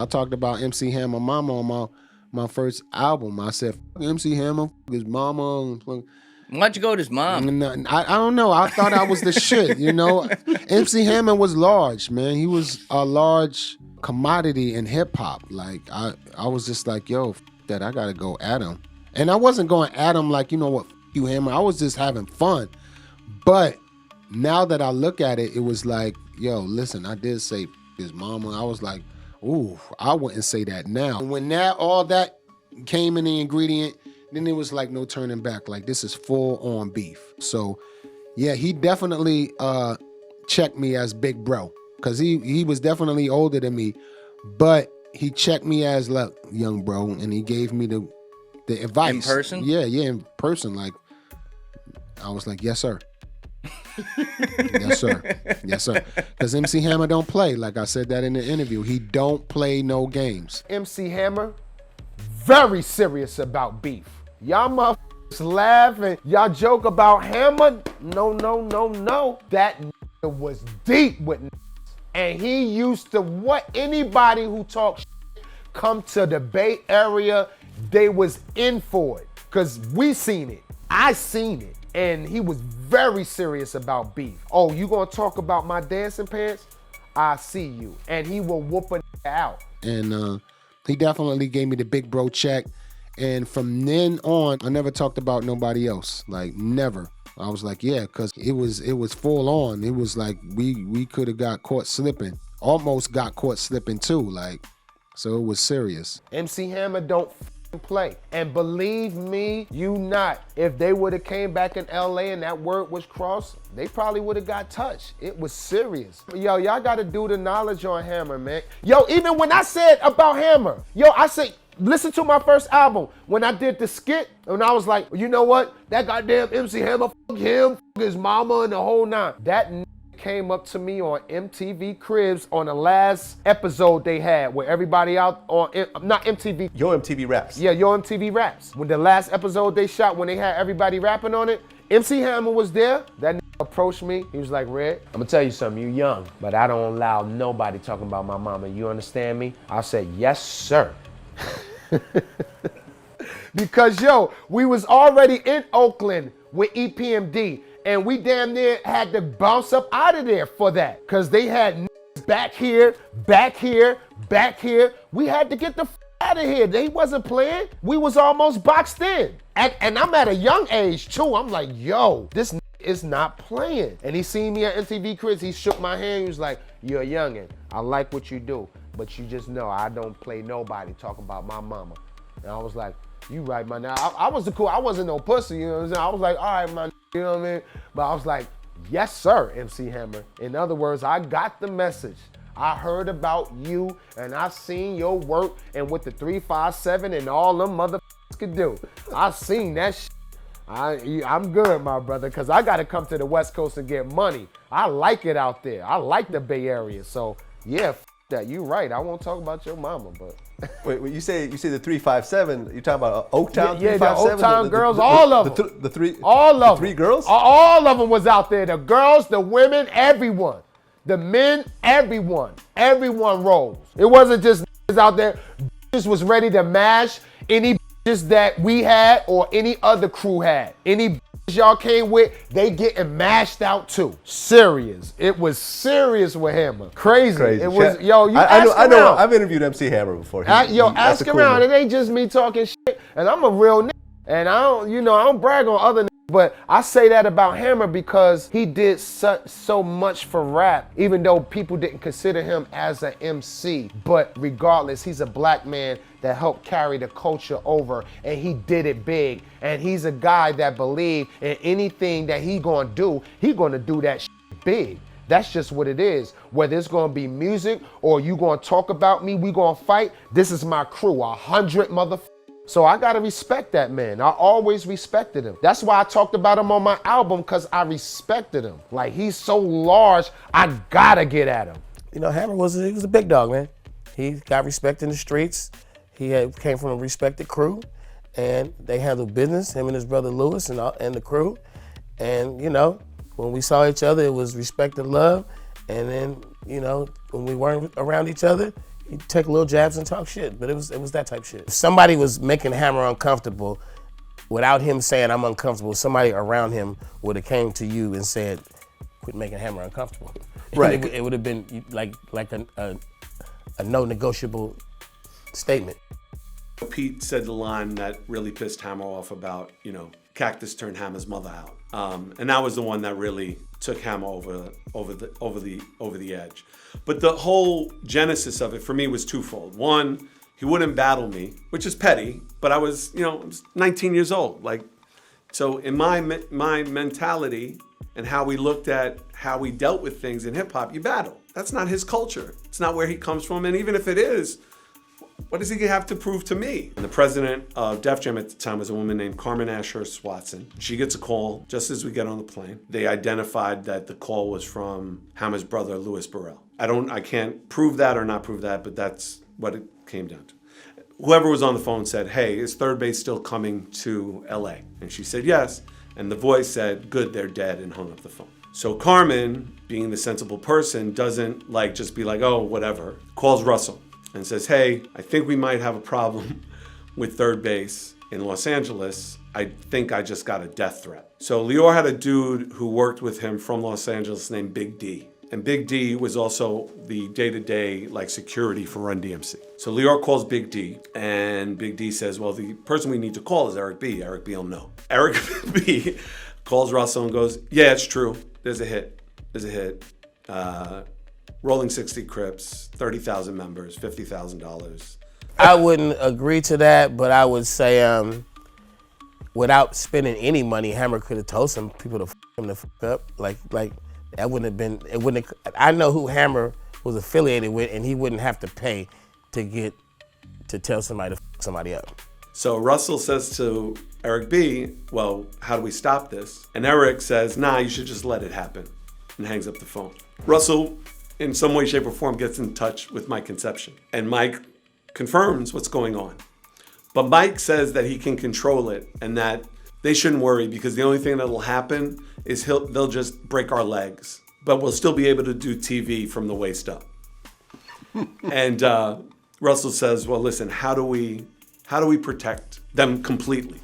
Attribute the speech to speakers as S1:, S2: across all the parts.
S1: I talked about MC Hammer Mama on my first album. I said, MC Hammer, his mama.
S2: Why'd you go with his mom?
S1: I don't know. I thought I was the shit, you know. MC Hammer was large, man. He was a large commodity in hip hop. Like I was just like, yo, that I gotta go at him. And I wasn't going at him like, you know what, you Hammer. I was just having fun. But now that I look at it, it was like, yo, listen, I did say his mama. I was like, ooh, I wouldn't say that now. And when all that came in the ingredient, then it was like no turning back. Like, this is full on beef. So yeah, he definitely checked me as big bro, because he was definitely older than me, but he checked me as like young bro, and he gave me the advice.
S2: In person?
S1: Yeah, in person. Like, I was like, yes, sir. Yes, sir. Yes, sir. Because MC Hammer don't play. Like I said that in the interview. He don't play no games.
S3: MC Hammer, very serious about beef. Y'all motherfuckers laugh and y'all joke about Hammer. No. That was deep with and he used to what anybody who talks come to the Bay Area, they was in for it. Because we seen it. I seen it. And he was very serious about beef. Oh, you gonna talk about my dancing pants? I see you. And he will whoop a out.
S1: And he definitely gave me the big bro check. And from then on, I never talked about nobody else. Like, never. I was like, yeah, because it was full on. It was like we could have got caught slipping. Almost got caught slipping too. Like, so it was serious.
S3: MC Hammer don't play. And believe me, you not. If they would have came back in LA and that word was crossed, they probably would have got touched. It was serious. Yo, y'all got to do the knowledge on Hammer, man. Yo, even when I said about Hammer, I said, listen to my first album. When I did the skit, and I was like, you know what? That goddamn MC Hammer, fuck him, fuck his mama, and the whole nine. That came up to me on MTV Cribs on the last episode they had where everybody out on, not MTV.
S4: Yo MTV Raps.
S3: Yeah, Yo MTV Raps. When the last episode they shot, when they had everybody rapping on it, MC Hammer was there. That approached me. He was like, Red, I'm gonna tell you something, you young, but I don't allow nobody talking about my mama. You understand me? I said, yes, sir. Because we was already in Oakland with EPMD. And we damn near had to bounce up out of there for that. Because they had back here. We had to get the out of here. They wasn't playing. We was almost boxed in. And I'm at a young age too. I'm like, yo, this is not playing. And he seen me at MTV Cribs. He shook my hand. He was like, you're a youngin'. I like what you do. But you just know I don't play nobody talking about my mama. And I was like, you right, man. Now, I wasn't cool. I wasn't no pussy, you know what I'm saying? I was like, all right, man, you know what I mean? But I was like, yes, sir, MC Hammer. In other words, I got the message. I heard about you, and I seen your work, and what the 357 and all them motherfuckers could do. I seen that shit. I'm good, my brother, because I got to come to the West Coast and get money. I like it out there. I like the Bay Area. So, yeah, that. You right. I won't talk about your mama, but...
S4: Wait, you say the 357? You talking about Oaktown?
S3: Yeah, the Oaktown girls, all of them.
S4: The three,
S3: all of
S4: the three
S3: them.
S4: girls?
S3: All of them was out there. The girls, the women, everyone. The men, everyone. Everyone rolls. It wasn't just out there. Bitches was ready to mash any bitches that we had or any other crew had. Any bitches y'all came with, they getting mashed out too. Serious. It was serious with Hammer. Crazy. It was, you
S4: I know. I've interviewed MC Hammer before.
S3: Ask around. It ain't just me talking shit. And I'm a real nigga. And I don't brag on other niggas, but I say that about Hammer because he did so much for rap, even though people didn't consider him as an MC. But regardless, he's a black man that helped carry the culture over, and he did it big. And he's a guy that believed in anything that he gonna do that shit big. That's just what it is. Whether it's gonna be music or you gonna talk about me, we gonna fight. This is my crew, 100 motherfuckers. So I gotta respect that man. I always respected him. That's why I talked about him on my album, because I respected him. Like, he's so large, I gotta get at him.
S5: You know, Hammer was a big dog, man. He got respect in the streets. He came from a respected crew, and they handled business, him and his brother Lewis and the crew. And, when we saw each other, it was respect and love. And then, when we weren't around each other, he'd take little jabs and talk shit, but it was that type of shit. If somebody was making Hammer uncomfortable, without him saying I'm uncomfortable, somebody around him would have came to you and said, quit making Hammer uncomfortable.
S4: Right.
S5: It would have been like a no negotiable statement.
S6: Pete said the line that really pissed Hammer off about, Cactus turned Hammer's mother out. And that was the one that really took Hammer over the edge. But the whole genesis of it for me was twofold. One, he wouldn't battle me, which is petty, but I was 19 years old. So in my mentality and how we looked at how we dealt with things in hip hop, you battle. That's not his culture. It's not where he comes from. And even if it is, what does he have to prove to me? And the president of Def Jam at the time was a woman named Carmen Ashurst Watson. She gets a call just as we get on the plane. They identified that the call was from Hammer's brother, Louis Burrell. I can't prove that or not prove that, but that's what it came down to. Whoever was on the phone said, hey, is Third Base still coming to LA? And she said, yes. And the voice said, good, they're dead, and hung up the phone. So Carmen, being the sensible person, doesn't just be like, oh, whatever. Calls Russell and says, hey, I think we might have a problem with Third Base in Los Angeles. I think I just got a death threat. So Lior had a dude who worked with him from Los Angeles named Big D. And Big D was also the day-to-day security for Run DMC. So Lior calls Big D, and Big D says, well, the person we need to call is Erick B. Erick B will know. Erick B calls Russell and goes, yeah, it's true. There's a hit. Rolling 60 Crips, 30,000 members, $50,000.
S5: I wouldn't agree to that, but I would say without spending any money, Hammer could have told some people to f him the fuck up. That wouldn't have been, I know who Hammer was affiliated with, and he wouldn't have to pay to tell somebody to f somebody up.
S6: So Russell says to Erick B, well, how do we stop this? And Erick says, nah, you should just let it happen, and hangs up the phone. Russell, in some way, shape, or form, gets in touch with Mike Conception, and Mike confirms what's going on. But Mike says that he can control it and that they shouldn't worry because the only thing that'll happen is they'll just break our legs, but we'll still be able to do TV from the waist up. And Russell says, well, listen, how do we protect them completely?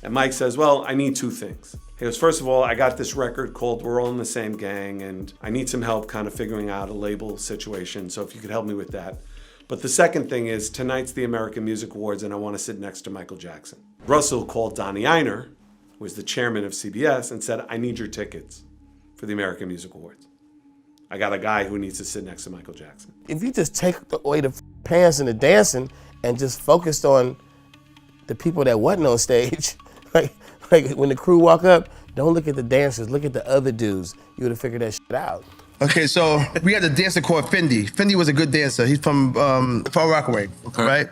S6: And Mike says, well, I need two things. He goes, first of all, I got this record called We're All in the Same Gang, and I need some help kind of figuring out a label situation, so if you could help me with that. But the second thing is, tonight's the American Music Awards, and I want to sit next to Michael Jackson. Russell called Donnie Einer, who was the chairman of CBS, and said, I need your tickets for the American Music Awards. I got a guy who needs to sit next to Michael Jackson.
S5: If you just take away the pants and the dancing and just focused on the people that wasn't on stage, like when the crew walk up, don't look at the dancers, look at the other dudes. You would have figured that shit out.
S7: Okay, so we had a dancer called Fendi. Fendi was a good dancer. He's from Far Rockaway, right?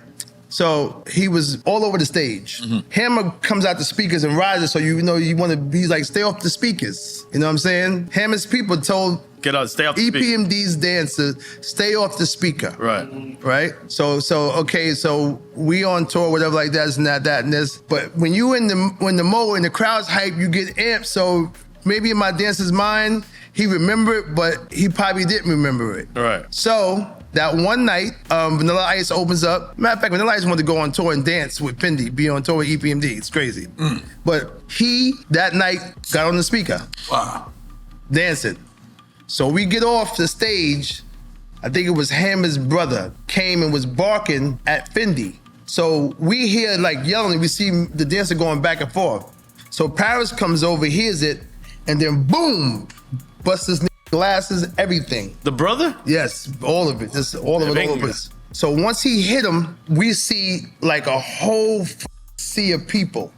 S7: So he was all over the stage. Hammer comes out the speakers and rises, so you want to be like, stay off the speakers. You know what I'm saying? Hammer's people told
S8: stay off the speaker.
S7: EPMD's dancers, stay off the speaker. Right? So we on tour, whatever like that, and that and this. But when you in the mode and the crowd's hype, you get amped. So maybe in my dancer's mind, he remembered it, but he probably didn't remember it.
S8: Right.
S7: So that one night, Vanilla Ice opens up. Matter of fact, Vanilla Ice wanted to go on tour and dance with Fendi, be on tour with EPMD. It's crazy. But he, that night, got on the speaker.
S8: Wow.
S7: Dancing. So we get off the stage. I think it was Hammer's brother came and was barking at Fendi. So we hear yelling. We see the dancer going back and forth. So Paris comes over, hears it, and then boom, busts his glasses, everything.
S8: The brother?
S7: Yes, all of it, just all of it. So once he hit him, we see a whole sea of people.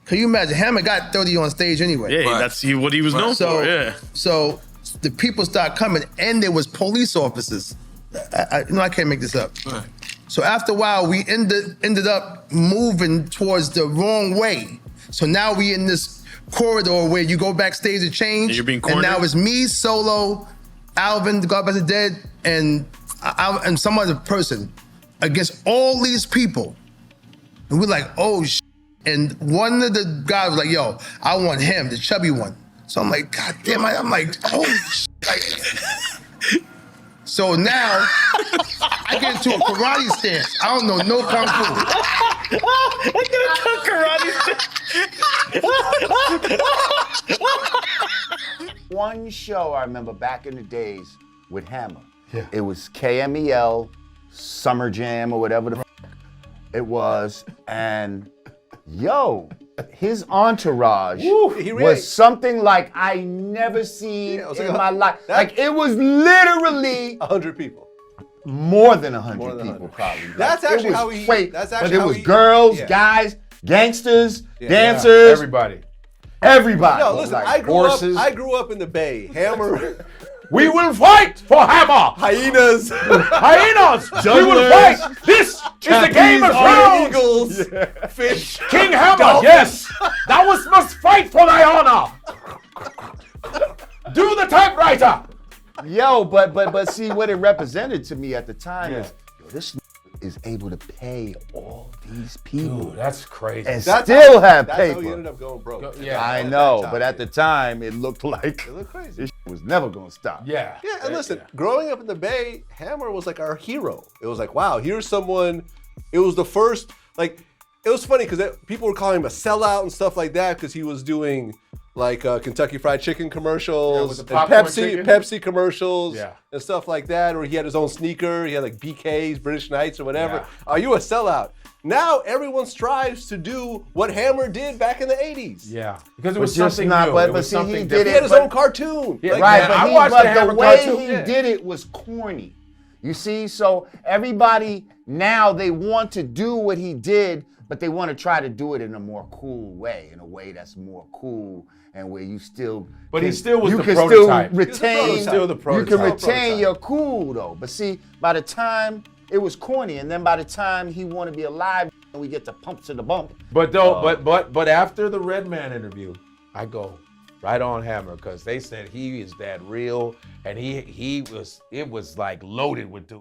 S7: Can you imagine? Hammer got 30 on stage anyway.
S8: Yeah, that's what he was known for, yeah.
S7: So the people start coming, and there was police officers. I can't make this up.
S8: Right.
S7: So after a while, we ended up moving towards the wrong way. So now we in this corridor where you go backstage to change.
S8: And you're being cornered?
S7: And now it's me, Solo, Alvin, the God Bless the Dead, and some other person against all these people. And we're like, oh, and one of the guys was like, yo, I want him, the chubby one. So I'm like, God damn it. I'm like, oh, So now I get into a karate stance. I don't know no kung fu.
S9: One show I remember back in the days with Hammer. Yeah. It was KMEL, Summer Jam, or whatever the it was, and yo, his entourage was something like I never seen in my life. Like it was literally
S4: 100 people.
S9: More than 100 people, probably.
S4: That's
S9: like,
S4: actually how he. That's actually
S9: but it
S4: how
S9: was
S4: he,
S9: girls, guys, gangsters, dancers,
S3: Everybody.
S9: everybody.
S4: No, listen.
S9: Like,
S4: I grew up in the Bay. Hammer.
S3: We will fight for Hammer.
S4: Hyenas.
S3: Hyenas. We will fight. This is the Game of Thrones.
S4: Eagles. Fish.
S3: King Hammer. Yes. Thou must fight for thy honor. Do the typewriter.
S9: Yo, but see what it represented to me at the time is yo, this is able to pay all these people.
S3: Dude, that's crazy.
S9: And still have
S4: That's
S9: paper.
S4: how he ended up going broke.
S3: Yeah.
S9: I know, but at the time it looked like
S4: It looked crazy.
S9: this was never gonna stop.
S3: Yeah.
S4: Yeah, and listen, growing up in the Bay, Hammer was like our hero. It was like, wow, here's someone. It was the first, like, it was funny because people were calling him a sellout and stuff like that because he was doing like Kentucky Fried Chicken commercials,
S3: with
S4: and
S3: the popcorn chicken.
S4: Pepsi commercials,
S3: Yeah.
S4: and stuff like that. Or he had his own sneaker. He had like BK's, British Knights, or whatever.
S3: Yeah.
S4: Are you a sellout? Now everyone strives to do what Hammer did back in the 80s.
S3: Yeah. Because it
S9: But
S3: was
S9: just
S3: something
S9: not-
S3: new.
S9: but
S3: It was
S9: see, he
S3: something
S9: did
S4: He
S3: different.
S4: had his own cartoon.
S3: Yeah,
S4: Like,
S9: Right,
S3: man, I
S9: but,
S3: watched the
S9: the
S3: Hammer
S9: way
S3: cartoon.
S9: he
S3: Yeah.
S9: did it was corny. You see, so everybody now they want to do what he did, but they want to try to do it in a more cool way, in a way that's more cool and where you still.
S3: But he still was
S9: you
S3: the
S9: can
S3: prototype.
S9: Still retain.
S3: He was still the
S9: You can
S3: prototype.
S9: retain your cool though. But see, by the time it was corny, and then by the time he want to be alive, and we get to pump to the bump.
S3: But though, but after the Redman interview, I go right on Hammer because they said he is that real, and it was like loaded with dudes.